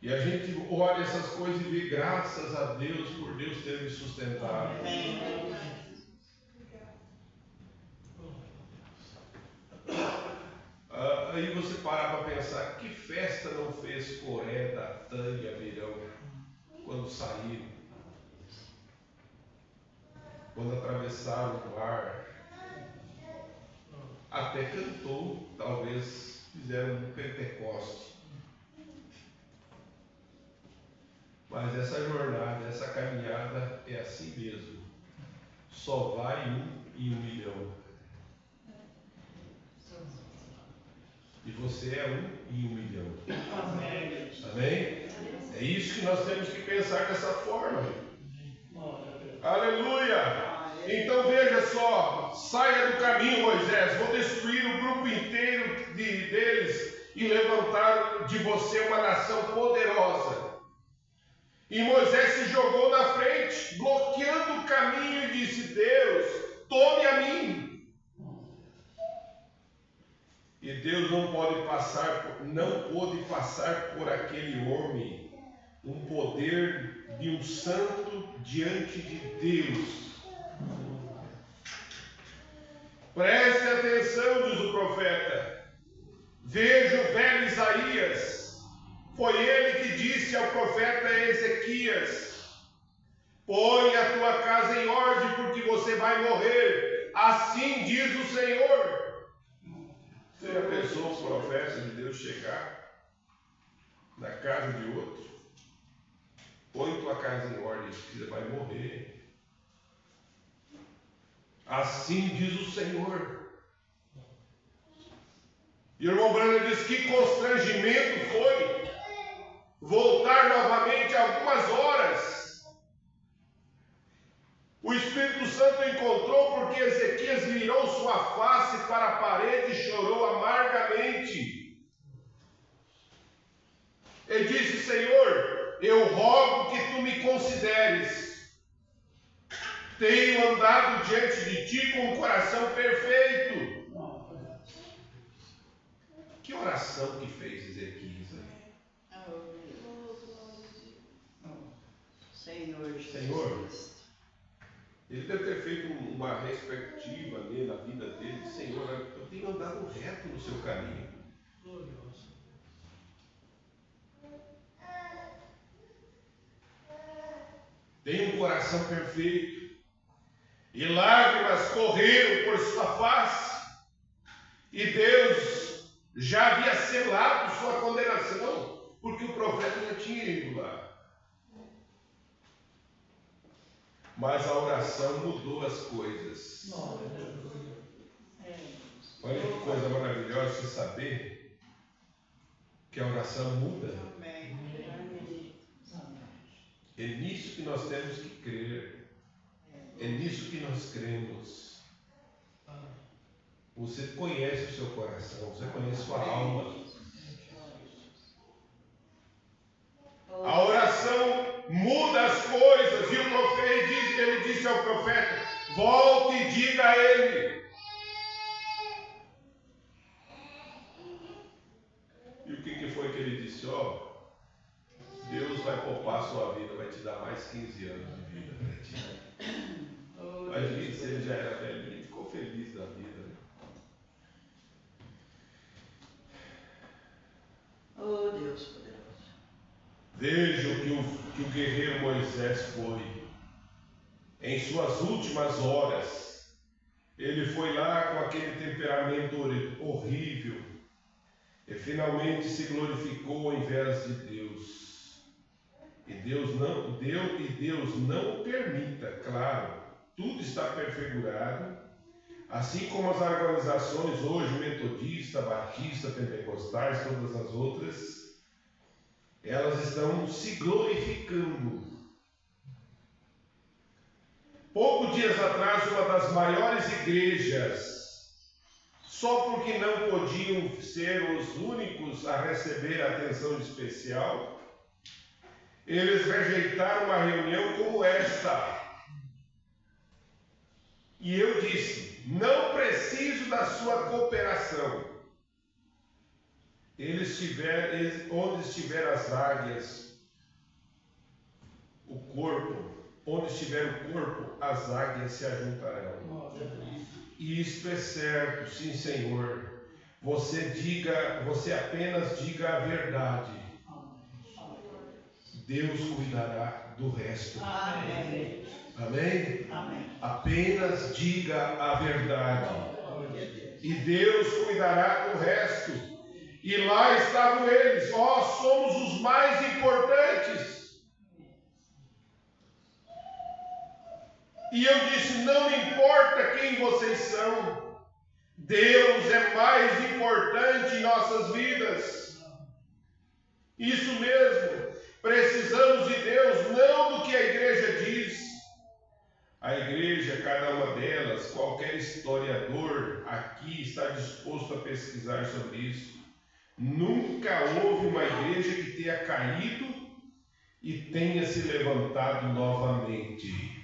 E a gente olha essas coisas e vê graças a Deus por Deus ter me sustentado. Aí você para para pensar, que festa não fez Coré, Datã e Abirão quando saíram? Quando atravessaram o mar, até cantou, talvez fizeram um Pentecoste. Mas essa jornada, essa caminhada é assim mesmo. Só vai 1 em 1 milhão. E você é 1 em 1 milhão. Amém? É isso que nós temos que pensar dessa forma. Aleluia! Então veja só, saia do caminho, Moisés, vou destruir o grupo inteiro deles e levantar de você uma nação poderosa. E Moisés se jogou na frente, bloqueando o caminho, e disse: Deus, tome a mim. E Deus não pôde passar por aquele homem um poder de um santo diante de Deus. Preste atenção, diz o profeta. Veja o velho Isaías. Foi ele que disse ao profeta Ezequias: põe a tua casa em ordem, porque você vai morrer. Assim diz o Senhor. Você já pensou o profeta de Deus chegar na casa de outro? Põe tua casa em ordem, porque você vai morrer. Assim diz o Senhor. E o irmão Branham diz: que constrangimento foi voltar novamente algumas horas. O Espírito Santo encontrou porque Ezequias virou sua face para a parede e chorou amargamente. Ele disse: Senhor, eu rogo que tu me consideres. Tenho andado diante de ti com um coração perfeito. Que oração que fez Ezequias aí? Senhor, ele deve ter feito uma respectiva ali na vida dele. Senhor, eu tenho andado reto no seu caminho. Tenho um coração perfeito. E lágrimas correram por sua face. E Deus já havia selado sua condenação, porque o profeta já tinha ido lá. Mas a oração mudou as coisas. Olha que coisa maravilhosa você saber que a oração muda. É nisso que nós temos que crer. É nisso que nós cremos. Você conhece o seu coração, você conhece sua alma. A oração muda as coisas. E o profeta ele disse ao profeta: volte e diga a ele. E o que foi que ele disse? Deus vai poupar a sua vida, vai te dar mais 15 anos de vida para ti. Imagina se ele já era velho e ficou feliz da vida. Oh, Deus poderoso. Veja que o guerreiro Moisés foi. Em suas últimas horas, ele foi lá com aquele temperamento horrível e finalmente se glorificou ao invés de Deus. E Deus não o permita, claro, tudo está perfigurado, assim como as organizações hoje, metodista, batista, pentecostais, todas as outras, elas estão se glorificando Poucos dias atrás, uma das maiores igrejas, só porque não podiam ser os únicos a receber atenção especial, eles rejeitaram uma reunião como esta. E eu disse: não preciso da sua cooperação. Onde estiver as águias, o corpo, onde estiver o corpo, as águias se ajuntarão. E isto é certo, sim, Senhor. Você apenas diga a verdade. Deus cuidará do resto. Amém. Amém? Amém. Apenas diga a verdade. E Deus cuidará do resto. E lá estavam eles. Nós somos os mais importantes. E eu disse: não importa quem vocês são, Deus é mais importante em nossas vidas. Isso mesmo. Precisamos de Deus, não do que a igreja diz. A igreja, cada uma delas, qualquer historiador aqui está disposto a pesquisar sobre isso. Nunca houve uma igreja que tenha caído e tenha se levantado novamente.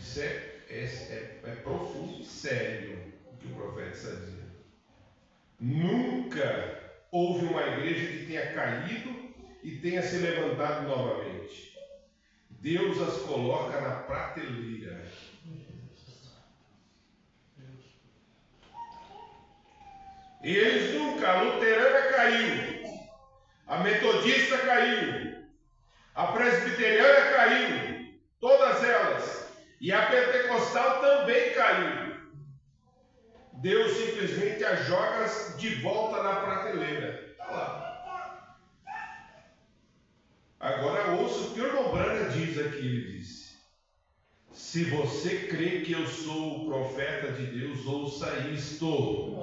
Isso é profundo e sério o que o profeta está dizendo. Nunca houve uma igreja que tenha caído e tenha se levantado novamente. Deus as coloca na prateleira. Eles nunca, a luterana caiu, a metodista caiu, a presbiteriana caiu, todas elas, e a pentecostal também caiu. Deus simplesmente as joga de volta na prateleira. Está lá. Agora ouça o que o irmão Branham diz aqui. Ele disse: se você crê que eu sou o profeta de Deus, ouça isto.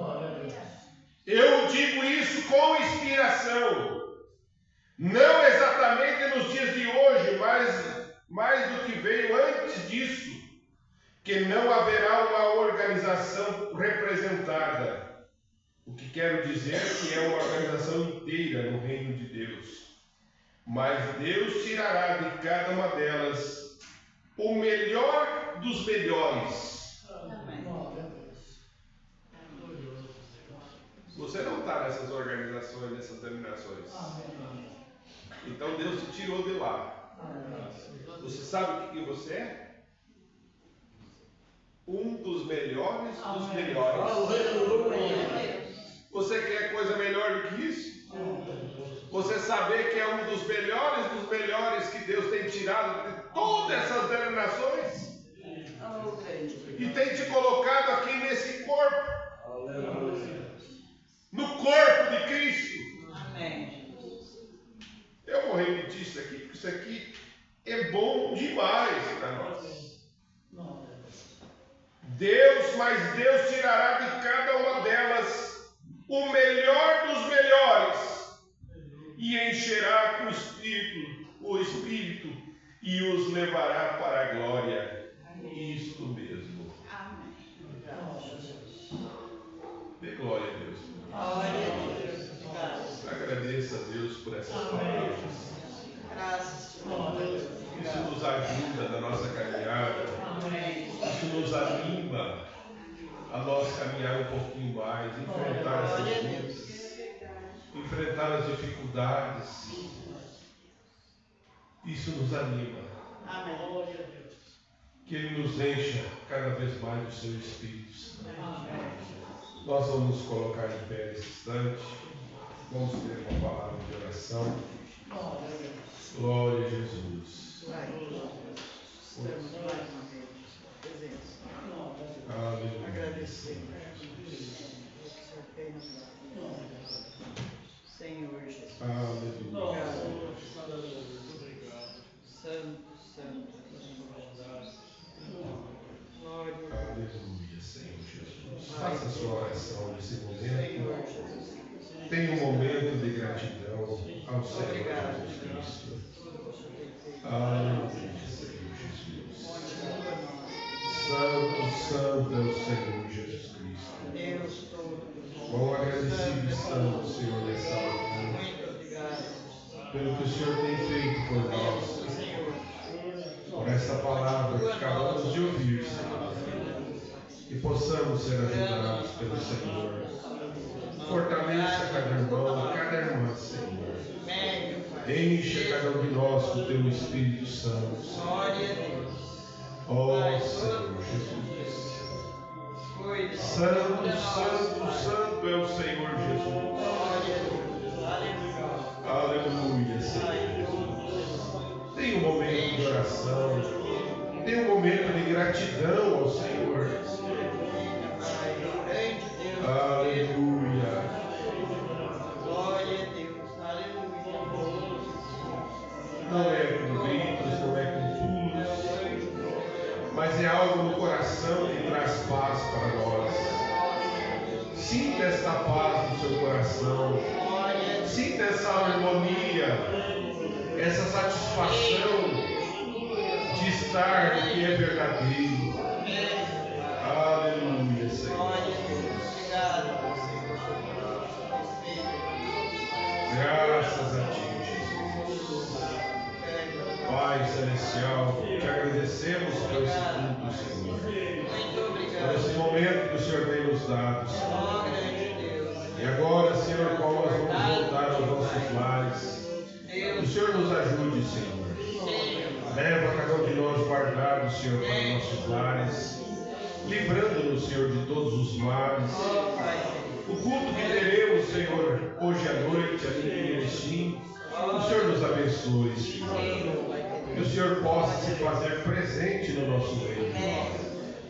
Eu digo isso com inspiração. Não exatamente nos dias de hoje, mas mais do que veio antes disso. Que não haverá uma organização representada. O que quero dizer que é uma organização inteira no reino de Deus. Mas Deus tirará de cada uma delas o melhor dos melhores. Amém. Você não está nessas organizações, nessas denominações. Então Deus te tirou de lá. Você sabe o que você é? Um dos melhores dos melhores. Você quer coisa melhor do que isso? Você saber que é um dos melhores que Deus tem tirado de todas essas denominações e tem te colocado aqui nesse corpo, no corpo de Cristo. Amém. Eu vou repetir isso aqui, porque isso aqui é bom demais para nós. Mas Deus tirará de cada uma delas o melhor dos melhores e encherá com o Espírito e os levará para a glória. Isto mesmo. Amém. Dê glória a Deus. Glória a Deus. Agradeça a Deus por essas palavras. Graças a Isso nos ajuda na nossa caminhada. Isso nos anima a nós caminhar um pouquinho mais, enfrentar essas lutas, enfrentar as dificuldades. Isso nos anima. Amém. Que Ele nos encha cada vez mais do Seu Espírito Santo. Nós vamos nos colocar em pé nesse instante. Vamos ter uma palavra de oração. Glória a Jesus. Aleluia. Agradecer. Senhor Jesus. Aleluia. Santo, santo. Glória. Aleluia, Senhor Jesus. Faça a sua oração nesse Senhor momento. Jesus. Tenha um momento de gratidão ao Senhor Obrigado. Jesus Cristo. Aleluia, Senhor Jesus. santo é o Senhor Jesus Cristo. Deus Todo-Poderoso. Quão agradecidos estamos, Senhor, nessa hora, Muito obrigado, pelo que o Senhor tem feito por nós, Senhor. por essa palavra que acabamos de ouvir, Senhor. Que possamos ser ajudados pelo Senhor. Fortaleça cada irmão, cada irmã, Senhor. Enche cada um de nós com o teu Espírito Santo. Glória a Deus. Ó Senhor Jesus. Santo, santo, santo é o Senhor Jesus. Glória a Deus. Aleluia. Aleluia, Senhor Jesus. Tem um momento de oração. Tem um momento de gratidão ao Senhor. Aleluia. Glória a Deus. Aleluia. Não é com gritos, não é com pulos, mas é algo no coração que traz paz para nós. Sinta esta paz no seu coração. Sinta essa harmonia, essa satisfação de estar no que é verdadeiro. Aleluia, Senhor. Graças a Ti, Jesus. Pai Celestial, te agradecemos por esse culto, Senhor. Por esse momento que o Senhor tem nos dado, Senhor. E agora, Senhor, qual nós vamos voltar aos nossos lares. Que o Senhor nos ajude, Senhor. Leva cada um de nós guardado, Senhor, para os nossos lares. Livrando-nos, Senhor, de todos os males. O culto que teremos, Senhor, hoje à noite, ali em Erechim, o Senhor nos abençoe, Senhor. Que o Senhor possa se fazer presente no nosso meio.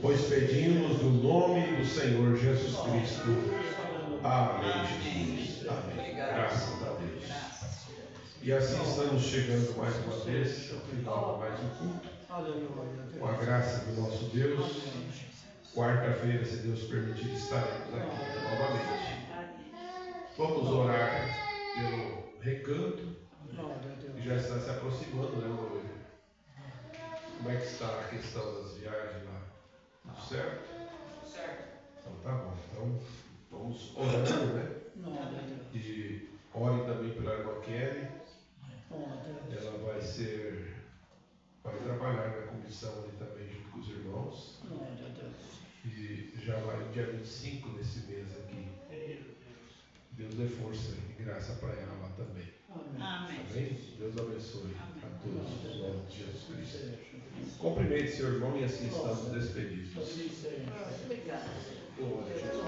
Pois pedimos no nome do Senhor Jesus Cristo. Amém, Jesus. Amém. Graças a Deus. E assim estamos chegando mais uma vez ao final de mais um culto. Com a graça do nosso Deus. Quarta-feira, se Deus permitir, estaremos aqui novamente. Vamos orar pelo Recanto, que já está se aproximando, né, Lourdes? Como é que está a questão das viagens lá? Tudo certo? Certo. Então tá bom. Então vamos orando, né? E ore também pela irmã Kelly. Ela vai trabalhar na comissão ali também junto com os irmãos. E já vai no dia 25 desse mês aqui. Deus dê força e graça para ela lá também. Amém? Deus abençoe a todos em nome de Jesus Cristo. Cumprimente seu irmão e assim estamos despedidos. Obrigado. Glória a Jesus.